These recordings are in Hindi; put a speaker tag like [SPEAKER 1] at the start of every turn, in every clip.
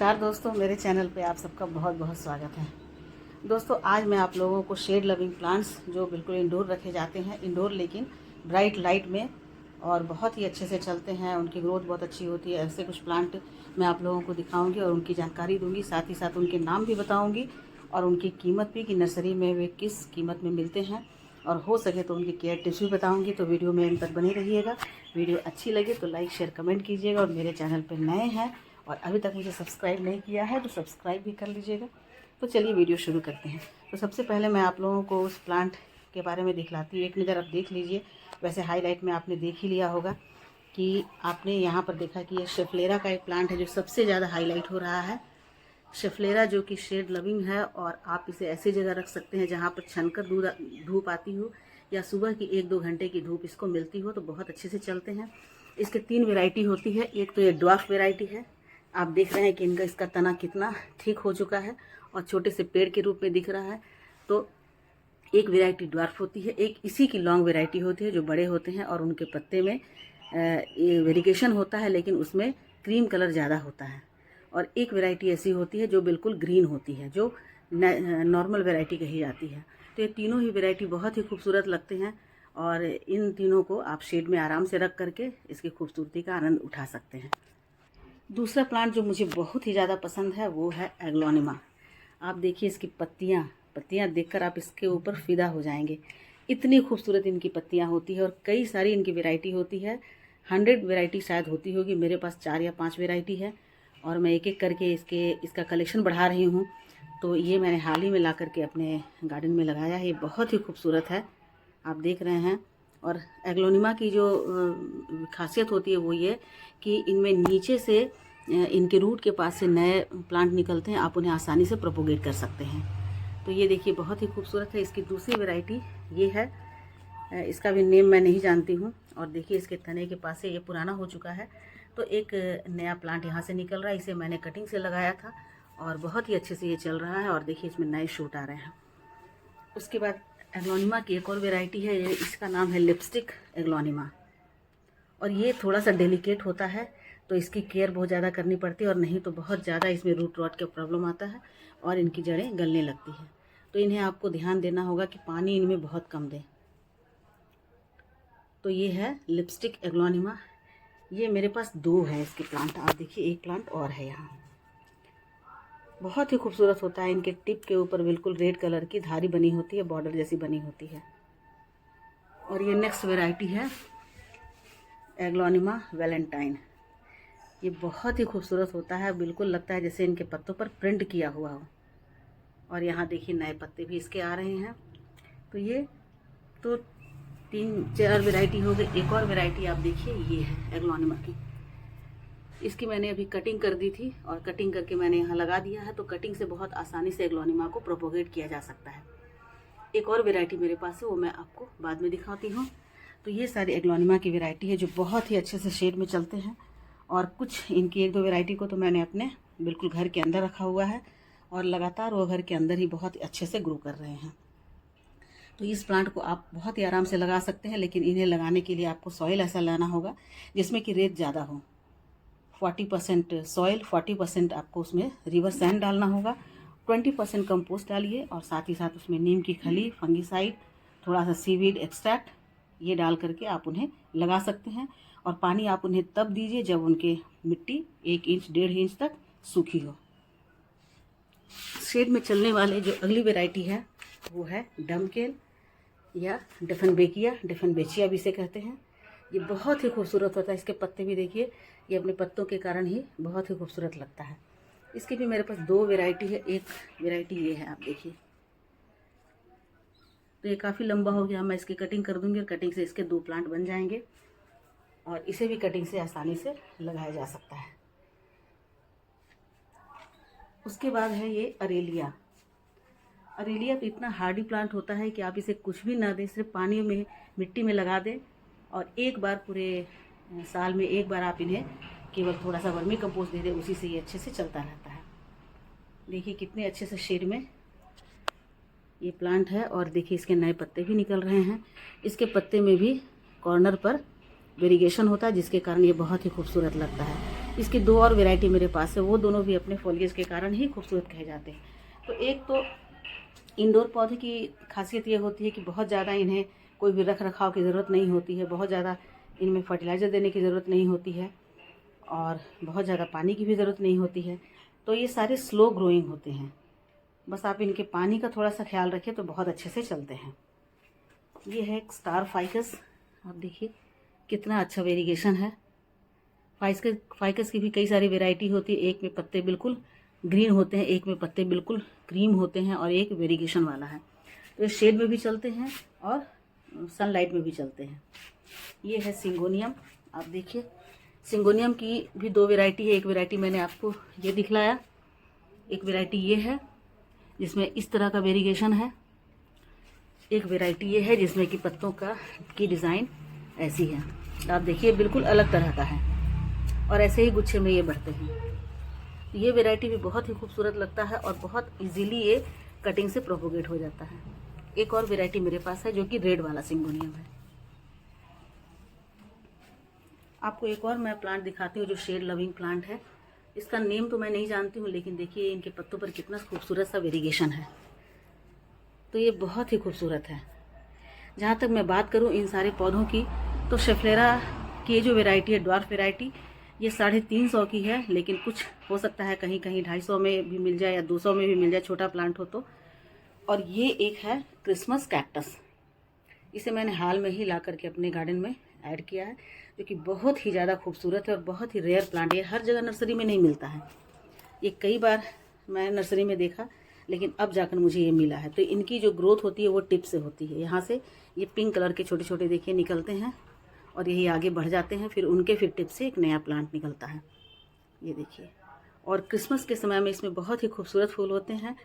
[SPEAKER 1] नमस्कार दोस्तों, मेरे चैनल पे आप सबका बहुत बहुत स्वागत है। दोस्तों, आज मैं आप लोगों को शेड लविंग प्लांट्स जो बिल्कुल इंडोर रखे जाते हैं, इंडोर लेकिन ब्राइट लाइट में और बहुत ही अच्छे से चलते हैं, उनकी ग्रोथ बहुत अच्छी होती है, ऐसे कुछ प्लांट मैं आप लोगों को दिखाऊंगी और उनकी जानकारी दूंगी। साथ ही साथ उनके नाम भी बताऊँगी और उनकी कीमत भी कि नर्सरी में वे किस कीमत में मिलते हैं, और हो सके तो उनकी केयर टिप्स भी बताऊँगी। तो वीडियो में एंड तक बने रहिएगा। वीडियो अच्छी लगे तो लाइक शेयर कमेंट कीजिएगा, और मेरे चैनल पर नए हैं और अभी तक मुझे सब्सक्राइब नहीं किया है तो सब्सक्राइब भी कर लीजिएगा। तो चलिए वीडियो शुरू करते हैं। तो सबसे पहले मैं आप लोगों को उस प्लांट के बारे में दिखलाती हूँ। एक नज़र आप देख लीजिए। वैसे हाईलाइट में आपने देख ही लिया होगा कि आपने यहाँ पर देखा कि ये शेफलेरा का एक प्लांट है जो सबसे ज़्यादा हाईलाइट हो रहा है। शेफलेरा जो कि शेड लविंग है, और आप इसे ऐसी जगह रख सकते हैं जहाँ पर छनकर धूप आती हो या सुबह की 1-2 घंटे की धूप इसको मिलती हो तो बहुत अच्छे से चलते हैं। इसके 3 वैरायटी होती है। एक तो ये ड्वार्फ वैरायटी है। आप देख रहे हैं कि इसका तना कितना ठीक हो चुका है और छोटे से पेड़ के रूप में दिख रहा है। तो एक वैरायटी ड्वार्फ होती है, एक इसी की लॉन्ग वैरायटी होती है जो बड़े होते हैं और उनके पत्ते में वेरिगेशन होता है, लेकिन उसमें क्रीम कलर ज़्यादा होता है। और एक वैरायटी ऐसी होती है जो बिल्कुल ग्रीन होती है, जो नॉर्मल वैरायटी कही जाती है। तो ये तीनों ही वैरायटी बहुत ही खूबसूरत लगते हैं, और इन तीनों को आप शेड में आराम से रख करके इसकी खूबसूरती का आनंद उठा सकते हैं। दूसरा प्लांट जो मुझे बहुत ही ज़्यादा पसंद है वो है एग्लोनिमा। आप देखिए इसकी पत्तियाँ देखकर आप इसके ऊपर फिदा हो जाएंगे। इतनी खूबसूरत इनकी पत्तियाँ होती है और कई सारी इनकी वैरायटी होती है। 100 वैरायटी शायद होती होगी। मेरे पास 4 या 5 वैरायटी है और मैं एक एक करके इसका कलेक्शन बढ़ा रही हूँ। तो ये मैंने हाल ही में ला करके अपने गार्डन में लगाया है। ये बहुत ही खूबसूरत है, आप देख रहे हैं। और एग्लोनिमा की जो खासियत होती है वो ये कि इनमें नीचे से इनके रूट के पास से नए प्लांट निकलते हैं, आप उन्हें आसानी से प्रोपोगेट कर सकते हैं। तो ये देखिए बहुत ही खूबसूरत है। इसकी दूसरी वैरायटी ये है, इसका भी नेम मैं नहीं जानती हूँ। और देखिए इसके तने के पास से ये पुराना हो चुका है, तो एक नया प्लांट यहाँ से निकल रहा है। इसे मैंने कटिंग से लगाया था और बहुत ही अच्छे से ये चल रहा है, और देखिए इसमें नए शूट आ रहे हैं। उसके बाद एग्लोनिमा की एक और वैरायटी है, इसका नाम है लिपस्टिक एग्लोनिमा। और ये थोड़ा सा डेलिकेट होता है, तो इसकी केयर बहुत ज़्यादा करनी पड़ती है, और नहीं तो बहुत ज़्यादा इसमें रूट रॉट का प्रॉब्लम आता है और इनकी जड़ें गलने लगती है। तो इन्हें आपको ध्यान देना होगा कि पानी इनमें बहुत कम दें। तो ये है लिपस्टिक एग्लोनिमा। ये मेरे पास 2 है इसके प्लांट। आप देखिए एक प्लांट और है यहाँ। बहुत ही खूबसूरत होता है। इनके टिप के ऊपर बिल्कुल रेड कलर की धारी बनी होती है, बॉर्डर जैसी बनी होती है। और ये नेक्स्ट वैरायटी है एग्लोनिमा वैलेंटाइन। ये बहुत ही खूबसूरत होता है, बिल्कुल लगता है जैसे इनके पत्तों पर प्रिंट किया हुआ हो। और यहाँ देखिए नए पत्ते भी इसके आ रहे हैं। तो ये तो 3-4 वैरायटी हो गई। एक और वैरायटी आप देखिए ये है एग्लोनिमा की। इसकी मैंने अभी कटिंग कर दी थी और कटिंग करके मैंने यहाँ लगा दिया है। तो कटिंग से बहुत आसानी से एग्लोनिमा को प्रोपोगेट किया जा सकता है। एक और वैरायटी मेरे पास है, वो मैं आपको बाद में दिखाती हूँ। तो ये सारी एग्लोनिमा की वैरायटी है जो बहुत ही अच्छे से शेड में चलते हैं। और कुछ इनकी 1-2 वैरायटी को तो मैंने अपने बिल्कुल घर के अंदर रखा हुआ है, और लगातार वो घर के अंदर ही बहुत अच्छे से ग्रो कर रहे हैं। तो इस प्लांट को आप बहुत ही आराम से लगा सकते हैं, लेकिन इन्हें लगाने के लिए आपको सॉइल ऐसा लाना होगा जिसमें कि रेत ज़्यादा हो। 40% सॉइल, 40% आपको उसमें रिवर सैंड डालना होगा। 20% कंपोस्ट डालिए, और साथ ही साथ उसमें नीम की खली, फंगीसाइड, थोड़ा सा सीवीड एक्सट्रैक्ट, ये डाल करके आप उन्हें लगा सकते हैं। और पानी आप उन्हें तब दीजिए जब उनके मिट्टी 1 इंच 1.5 इंच तक सूखी हो। शेड में चलने वाले जो अगली वैरायटी है वो है डमकेल या डिफनबेचिया भी इसे कहते हैं। ये बहुत ही खूबसूरत होता है। इसके पत्ते भी देखिए, ये अपने पत्तों के कारण ही बहुत ही खूबसूरत लगता है। इसकी भी मेरे पास 2 वैरायटी है। एक वैरायटी ये है, आप देखिए। तो ये काफ़ी लंबा हो गया, मैं इसकी कटिंग कर दूंगी और कटिंग से इसके 2 प्लांट बन जाएंगे, और इसे भी कटिंग से आसानी से लगाया जा सकता है। उसके बाद है ये अरेलिया। अरेलिया तो इतना हार्डी प्लांट होता है कि आप इसे कुछ भी ना दें, सिर्फ पानी में मिट्टी में लगा दें, और एक बार पूरे साल में एक बार आप इन्हें केवल थोड़ा सा वर्मी कंपोस्ट दे दें, उसी से ये अच्छे से चलता रहता है। देखिए कितने अच्छे से शेड में ये प्लांट है, और देखिए इसके नए पत्ते भी निकल रहे हैं। इसके पत्ते में भी कॉर्नर पर वेरिगेशन होता है, जिसके कारण ये बहुत ही खूबसूरत लगता है। इसकी 2 और वैरायटी मेरे पास है, वो दोनों भी अपने फॉलिएज के कारण ही खूबसूरत कहे जाते हैं। तो एक तो इंडोर पौधे की खासियत ये होती है कि बहुत ज़्यादा इन्हें कोई भी रख रखाव की ज़रूरत नहीं होती है, बहुत ज़्यादा इनमें फर्टिलाइज़र देने की ज़रूरत नहीं होती है और बहुत ज़्यादा पानी की भी ज़रूरत नहीं होती है। तो ये सारे स्लो ग्रोइंग होते हैं, बस आप इनके पानी का थोड़ा सा ख्याल रखें तो बहुत अच्छे से चलते हैं। ये है एक स्टार फाइकस, आप देखिए कितना अच्छा वेरिएशन है। फाइकस की भी कई सारी वैरायटी होती है, एक में पत्ते बिल्कुल ग्रीन होते हैं, एक में पत्ते बिल्कुल क्रीम होते हैं और एक वेरिएशन वाला है। तो ये शेड में भी चलते हैं और सनलाइट में भी चलते हैं। ये है सिंगोनियम, आप देखिए सिंगोनियम की भी 2 वैरायटी है। एक वैरायटी मैंने आपको ये दिखलाया, एक वैरायटी ये है जिसमें इस तरह का वेरिएशन है, एक वैरायटी ये है जिसमें कि पत्तों की डिज़ाइन ऐसी है। तो आप देखिए बिल्कुल अलग तरह का है और ऐसे ही गुच्छे में ये बढ़ते हैं। ये वैरायटी भी बहुत ही खूबसूरत लगता है और बहुत इजीली ये कटिंग से प्रोपोगेट हो जाता है। एक और वैरायटी मेरे पास है जो कि रेड वाला सिंगोनियम है। आपको एक और मैं प्लांट दिखाती हूँ जो शेड लविंग प्लांट है। इसका नेम तो मैं नहीं जानती हूँ, लेकिन देखिए इनके पत्तों पर कितना खूबसूरत सा वेरिएशन है। तो ये बहुत ही खूबसूरत है। जहाँ तक मैं बात करूँ इन सारे पौधों की, तो शेफलेरा की ये जो वैरायटी है ड्वार्फ वैरायटी, ये 350 की है, लेकिन कुछ हो सकता है कहीं कहीं 250 में भी मिल जाए या 200 में भी मिल जाए, छोटा प्लांट हो तो। और ये एक है क्रिसमस कैक्टस, इसे मैंने हाल में ही ला करके अपने गार्डन में ऐड किया है, जो कि बहुत ही ज़्यादा खूबसूरत है और बहुत ही रेयर प्लांट है। ये हर जगह नर्सरी में नहीं मिलता है, ये कई बार मैं नर्सरी में देखा, लेकिन अब जाकर मुझे ये मिला है। तो इनकी जो ग्रोथ होती है वो टिप से होती है। यहाँ से ये पिंक कलर के छोटे छोटे देखिए निकलते हैं और यही आगे बढ़ जाते हैं, फिर टिप से एक नया प्लांट निकलता है, ये देखिए। और क्रिसमस के समय में इसमें बहुत ही खूबसूरत फूल होते हैं,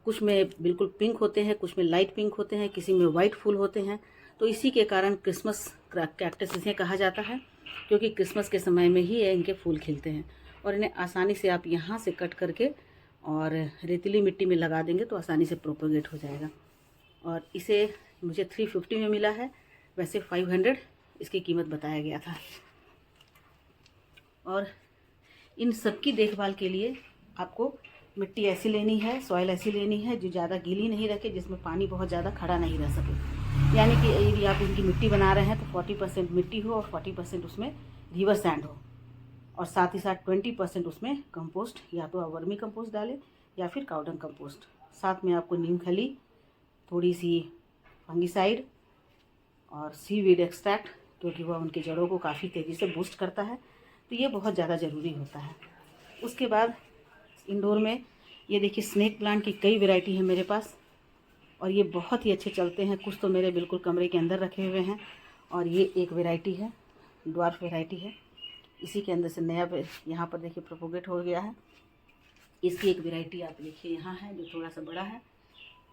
[SPEAKER 1] कुछ में बिल्कुल पिंक होते हैं, कुछ में लाइट पिंक होते हैं, किसी में वाइट फूल होते हैं। तो इसी के कारण क्रिसमस कैक्टस इसे कहा जाता है, क्योंकि क्रिसमस के समय में ही इनके फूल खिलते हैं। और इन्हें आसानी से आप यहाँ से कट करके और रेतीली मिट्टी में लगा देंगे तो आसानी से प्रोपोगेट हो जाएगा। और इसे मुझे 350 में मिला है, वैसे 500 इसकी कीमत बताया गया था। और इन सब की देखभाल के लिए आपको मिट्टी ऐसी लेनी है, सॉइल ऐसी लेनी है जो ज़्यादा गीली नहीं रखे, जिसमें पानी बहुत ज़्यादा खड़ा नहीं रह सके। यानी कि यदि आप इनकी मिट्टी बना रहे हैं तो 40% मिट्टी हो और 40% उसमें रिवर सैंड हो, और साथ ही साथ 20% उसमें कंपोस्ट, या तो आप वर्मी कंपोस्ट डालें या फिर काउडंग कंपोस्ट। साथ में आपको नीम खली, थोड़ी सी फंगिसाइड और सीवीड एक्सट्रैक्ट, क्योंकि वह उनकी जड़ों को काफ़ी तेज़ी से बूस्ट करता है, तो ये बहुत ज़्यादा ज़रूरी होता है। उसके बाद इंडोर में ये देखिए स्नेक प्लांट की कई वैरायटी है मेरे पास, और ये बहुत ही अच्छे चलते हैं। कुछ तो मेरे बिल्कुल कमरे के अंदर रखे हुए हैं, और ये एक वैरायटी है, ड्वार्फ वैरायटी है। इसी के अंदर से नया यहाँ पर देखिए प्रोपोगेट हो गया है। इसकी एक वैरायटी आप देखिए यहाँ है जो थोड़ा सा बड़ा है,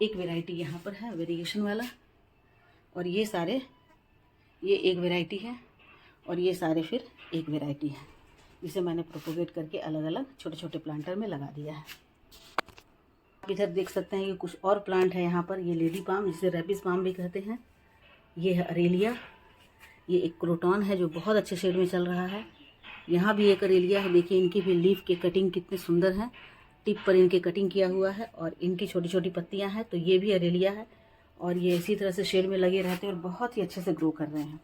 [SPEAKER 1] एक वैरायटी यहाँ पर है वेरिएशन वाला, और ये सारे ये एक वैरायटी है, और ये सारे फिर एक वैरायटी है, जिसे मैंने प्रोपोगेट करके अलग अलग छोटे छोटे प्लांटर में लगा दिया है। आप इधर देख सकते हैं कि कुछ और प्लांट है यहाँ पर। ये लेडी पाम, जिसे रेबिस पाम भी कहते हैं। ये है अरेलिया, ये एक क्रोटॉन है जो बहुत अच्छे शेड में चल रहा है। यहाँ भी एक अरेलिया है, देखिए इनकी भी लीफ के कटिंग कितने सुंदर हैं, टिप पर इनके कटिंग किया हुआ है और इनकी छोटी छोटी पत्तियाँ हैं। तो ये भी अरेलिया है, और ये इसी तरह से शेड में लगे रहते हैं और बहुत ही अच्छे से ग्रो कर रहे हैं।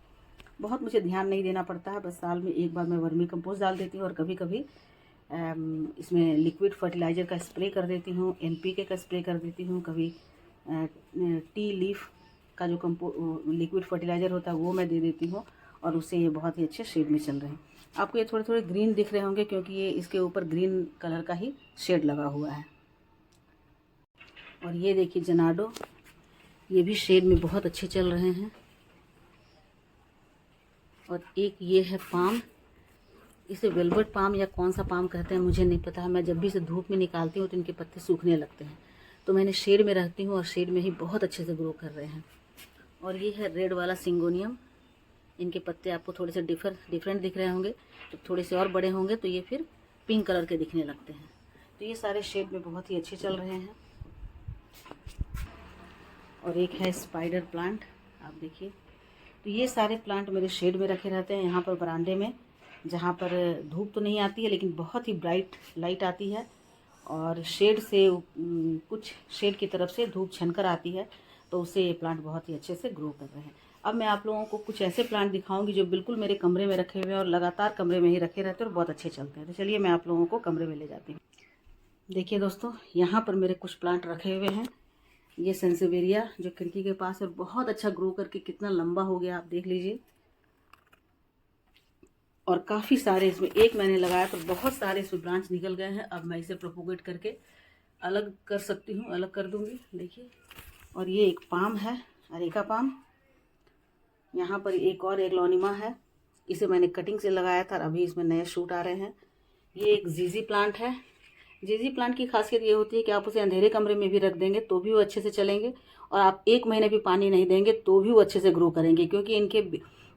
[SPEAKER 1] बहुत मुझे ध्यान नहीं देना पड़ता है, बस साल में एक बार मैं वर्मी कंपोस्ट डाल देती हूँ, और कभी कभी इसमें लिक्विड फर्टिलाइज़र का स्प्रे कर देती हूँ, NPK का स्प्रे कर देती हूँ, कभी टी लीफ का जो लिक्विड फर्टिलाइज़र होता है वो मैं दे देती हूँ, और उससे ये बहुत ही अच्छे शेड में चल रहे हैं। आपको ये थोड़े थोड़े ग्रीन दिख रहे होंगे, क्योंकि ये इसके ऊपर ग्रीन कलर का ही शेड लगा हुआ है। और ये देखिए जनाडो, ये भी शेड में बहुत अच्छे चल रहे हैं। और एक ये है पाम, इसे वेलवेट पाम या कौन सा पाम कहते हैं मुझे नहीं पता है। मैं जब भी इसे धूप में निकालती हूँ तो इनके पत्ते सूखने लगते हैं, तो मैंने शेड में रखती हूँ और शेड में ही बहुत अच्छे से ग्रो कर रहे हैं। और ये है रेड वाला सिंगोनियम, इनके पत्ते आपको थोड़े से डिफरेंट दिख रहे होंगे, तो थोड़े से और बड़े होंगे तो ये फिर पिंक कलर के दिखने लगते हैं। तो ये सारे शेड में बहुत ही अच्छे चल रहे हैं। और एक है स्पाइडर प्लांट, आप देखिए। तो ये सारे प्लांट मेरे शेड में रखे रहते हैं। यहाँ पर बरामदे में जहाँ पर धूप तो नहीं आती है लेकिन बहुत ही ब्राइट लाइट आती है और शेड से कुछ शेड की तरफ से धूप छनकर आती है, तो उससे ये प्लांट बहुत ही अच्छे से ग्रो कर रहे हैं। अब मैं आप लोगों को कुछ ऐसे प्लांट दिखाऊंगी जो बिल्कुल मेरे कमरे में रखे हुए हैं और लगातार कमरे में ही रखे रहते हैं और बहुत अच्छे चलते हैं। तो चलिए मैं आप लोगों को कमरे में ले जाती हूँ। देखिए दोस्तों, यहाँ पर मेरे कुछ प्लांट रखे हुए हैं। ये सेंसेवेरिया जो खिड़की के पास है, बहुत अच्छा ग्रो करके कितना लंबा हो गया, आप देख लीजिए। और काफ़ी सारे इसमें, एक मैंने लगाया तो बहुत सारे इसमें ब्रांच निकल गए हैं। अब मैं इसे प्रोपोगेट करके अलग कर सकती हूँ, अलग कर दूँगी। देखिए, और ये एक पाम है, अरेका पाम। यहाँ पर एक और एग्लोनिमा है, इसे मैंने कटिंग से लगाया था, अभी इसमें नए शूट आ रहे हैं। ये एक जीजी प्लांट है। जीजी प्लांट की खासियत ये होती है कि आप उसे अंधेरे कमरे में भी रख देंगे तो भी वो अच्छे से चलेंगे, और आप 1 महीने भी पानी नहीं देंगे तो भी वो अच्छे से ग्रो करेंगे, क्योंकि इनके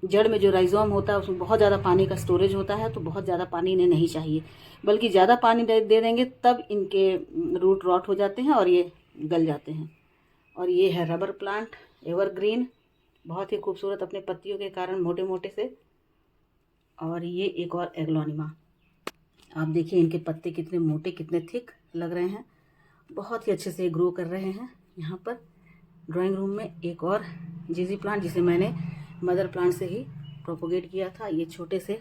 [SPEAKER 1] जड़ में जो राइजोम होता है उसमें बहुत ज़्यादा पानी का स्टोरेज होता है, तो बहुत ज़्यादा पानी इन्हें नहीं चाहिए, बल्कि ज़्यादा पानी दे देंगे तब इनके रूट रॉट हो जाते हैं और ये गल जाते हैं। और ये है रबर प्लांट, एवरग्रीन, बहुत ही खूबसूरत अपने पत्तियों के कारण, मोटे मोटे से। और ये एक और एग्लोनिमा, आप देखिए इनके पत्ते कितने मोटे, कितने थिक लग रहे हैं, बहुत ही अच्छे से ग्रो कर रहे हैं। यहाँ पर ड्राइंग रूम में एक और जीजी प्लांट, जिसे मैंने मदर प्लांट से ही प्रोपोगेट किया था, ये छोटे से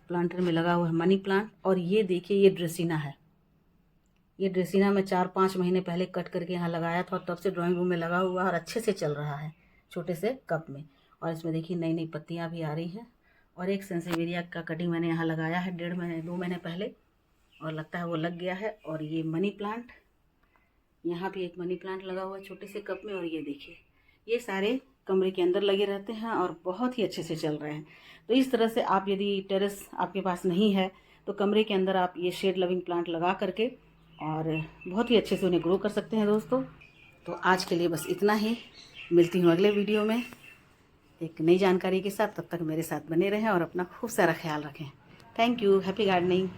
[SPEAKER 1] प्लांटर में लगा हुआ है मनी प्लांट। और ये देखिए, ये ड्रेसिना है। ये ड्रेसिना मैं 4-5 महीने पहले कट करके यहाँ लगाया था और तब से ड्राइंग रूम में लगा हुआ है और अच्छे से चल रहा है, छोटे से कप में। और इसमें देखिए नई नई पत्तियाँ भी आ रही हैं। और एक सेंसेवेरिया का कटिंग मैंने यहाँ लगाया है 2 महीने पहले, और लगता है वो लग गया है। और ये मनी प्लांट, यहाँ भी एक मनी प्लांट लगा हुआ है छोटे से कप में। और ये देखिए, ये सारे कमरे के अंदर लगे रहते हैं और बहुत ही अच्छे से चल रहे हैं। तो इस तरह से आप, यदि टेरेस आपके पास नहीं है तो कमरे के अंदर आप ये शेड लविंग प्लांट लगा करके और बहुत ही अच्छे से उन्हें ग्रो कर सकते हैं दोस्तों। तो आज के लिए बस इतना ही, मिलती हूँ अगले वीडियो में एक नई जानकारी के साथ। तब तक मेरे साथ बने रहें और अपना खूब सारा ख्याल रखें। Thank you, happy gardening.